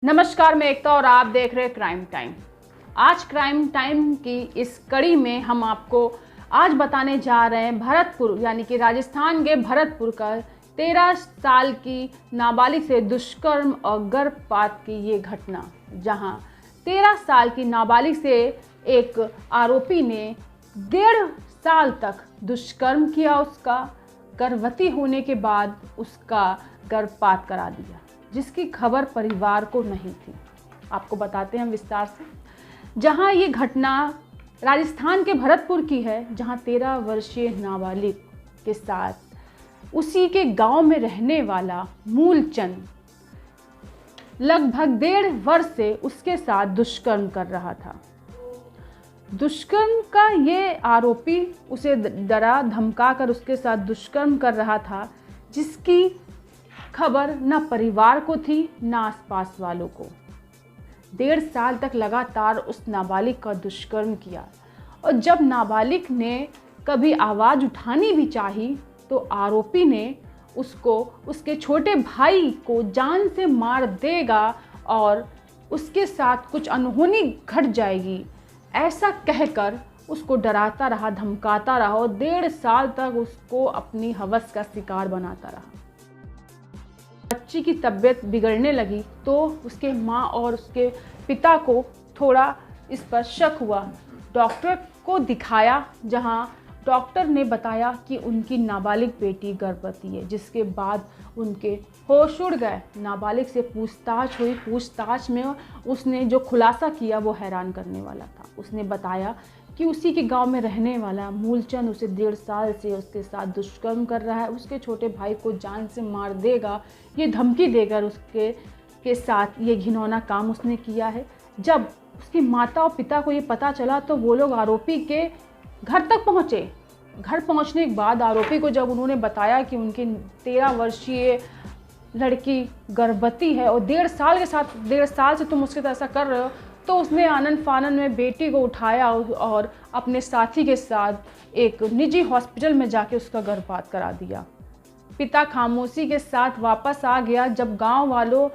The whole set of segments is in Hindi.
नमस्कार, मैं एकता और आप देख रहे हैं क्राइम टाइम। आज क्राइम टाइम की इस कड़ी में हम आपको आज बताने जा रहे हैं भरतपुर यानी कि राजस्थान के भरतपुर का 13 साल की नाबालिग से दुष्कर्म और गर्भपात की ये घटना, जहां 13 साल की नाबालिग से एक आरोपी ने 1.5 साल तक दुष्कर्म किया, उसका गर्भवती होने के बाद उसका गर्भपात करा दिया, जिसकी खबर परिवार को नहीं थी। आपको बताते हैं हम विस्तार से। जहां ये घटना राजस्थान के भरतपुर की है, जहां 13 वर्षीय नाबालिग के साथ उसी के गांव में रहने वाला मूलचंद लगभग 1.5 वर्ष से उसके साथ दुष्कर्म कर रहा था। दुष्कर्म का ये आरोपी उसे डरा धमका कर उसके साथ दुष्कर्म कर रहा था, जिसकी खबर न परिवार को थी न आसपास वालों को। 1.5 साल तक लगातार उस नाबालिग का दुष्कर्म किया, और जब नाबालिग ने कभी आवाज़ उठानी भी चाही तो आरोपी ने उसको उसके छोटे भाई को जान से मार देगा और उसके साथ कुछ अनहोनी घट जाएगी, ऐसा कहकर उसको डराता रहा, धमकाता रहा और 1.5 साल तक उसको अपनी हवस का शिकार बनाता रहा। बच्ची की तबीयत बिगड़ने लगी तो उसके माँ और उसके पिता को थोड़ा इस पर शक हुआ। डॉक्टर को दिखाया, जहां डॉक्टर ने बताया कि उनकी नाबालिग बेटी गर्भवती है, जिसके बाद उनके होश उड़ गए। नाबालिग से पूछताछ हुई। पूछताछ में उसने जो खुलासा किया वो हैरान करने वाला था। उसने बताया कि उसी के गांव में रहने वाला मूलचंद उसे 1.5 साल से उसके साथ दुष्कर्म कर रहा है, उसके छोटे भाई को जान से मार देगा, ये धमकी देकर उसके साथ ये घिनौना काम उसने किया है। जब उसकी माता और पिता को ये पता चला तो वो लोग आरोपी के घर तक पहुँचे। घर पहुँचने के बाद आरोपी को जब उन्होंने बताया कि उनकी 13 वर्षीय लड़की गर्भवती है और 1.5 साल से तुम उसके साथ ऐसा कर रहे हो, तो उसने आनंद फानन में बेटी को उठाया और अपने साथी के साथ एक निजी हॉस्पिटल में जाके उसका गर्भपात करा दिया। पिता खामोशी के साथ वापस आ गया जब गांव वालों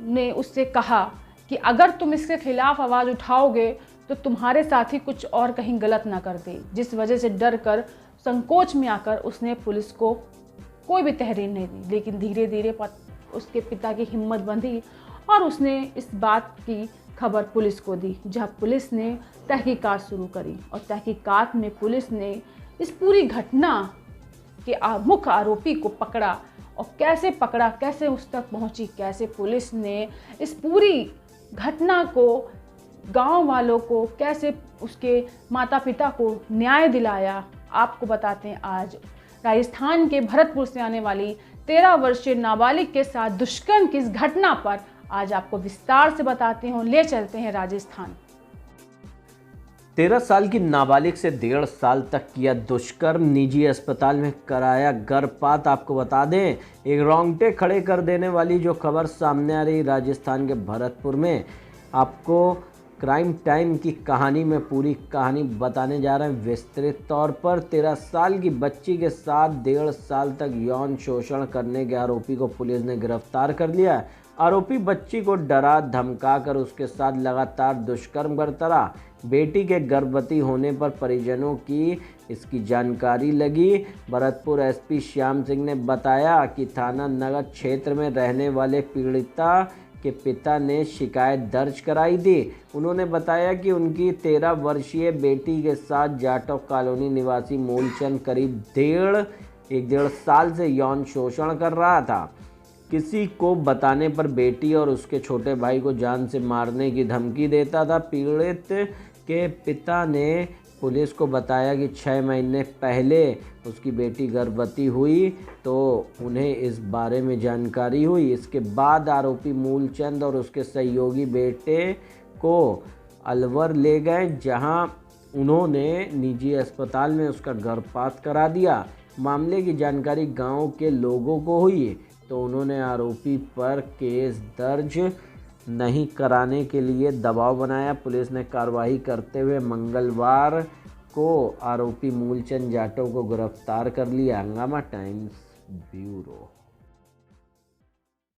ने उससे कहा कि अगर तुम इसके खिलाफ आवाज़ उठाओगे तो तुम्हारे साथी कुछ और कहीं गलत ना कर दे, जिस वजह से डर कर संकोच में आकर उसने पुलिस को कोई भी तहरीर नहीं दी। लेकिन धीरे धीरे उसके पिता की हिम्मत बंधी और उसने इस बात की खबर पुलिस को दी, जहां पुलिस ने तहकीकात शुरू करी। और तहकीकात में पुलिस ने इस पूरी घटना के मुख्य आरोपी को पकड़ा, और कैसे पकड़ा, कैसे उस तक पहुंची, कैसे पुलिस ने इस पूरी घटना को गांव वालों को, कैसे उसके माता पिता को न्याय दिलाया, आपको बताते हैं आज राजस्थान के भरतपुर से आने वाली 13 वर्षीय नाबालिग के साथ दुष्कर्म की इस घटना पर आज आपको विस्तार से बताते हैं। ले चलते हैं राजस्थान। 13 साल की नाबालिग से 1.5 साल तक किया दुष्कर्म, निजी अस्पताल में कराया गर्भपात। आपको बता दें, एक रोंगटे खड़े कर देने वाली जो खबर सामने आ रही राजस्थान के भरतपुर में। आपको क्राइम टाइम की कहानी में पूरी कहानी बताने जा रहे हैं विस्तृत तौर पर। 13 साल की बच्ची के साथ 1.5 साल तक यौन शोषण करने के आरोपी को पुलिस ने गिरफ्तार कर लिया। आरोपी बच्ची को डरा धमका कर उसके साथ लगातार दुष्कर्म करता रहा। बेटी के गर्भवती होने पर परिजनों की इसकी जानकारी लगी। भरतपुर एसपी श्याम सिंह ने बताया कि थाना नगर क्षेत्र में रहने वाले पीड़िता के पिता ने शिकायत दर्ज कराई थी। उन्होंने बताया कि उनकी 13 वर्षीय बेटी के साथ जाटव कॉलोनी निवासी मूलचंद करीब 1.5 साल से यौन शोषण कर रहा था। किसी को बताने पर बेटी और उसके छोटे भाई को जान से मारने की धमकी देता था। पीड़ित के पिता ने पुलिस को बताया कि 6 महीने पहले उसकी बेटी गर्भवती हुई तो उन्हें इस बारे में जानकारी हुई। इसके बाद आरोपी मूलचंद और उसके सहयोगी बेटे को अलवर ले गए, जहां उन्होंने निजी अस्पताल में उसका गर्भपात करा दिया। मामले की जानकारी गांव के लोगों को हुई तो उन्होंने आरोपी पर केस दर्ज नहीं कराने के लिए दबाव बनाया। पुलिस ने कार्रवाई करते हुए मंगलवार को आरोपी मूलचंद जाटव को गिरफ्तार कर लिया। हंगामा टाइम्स ब्यूरो।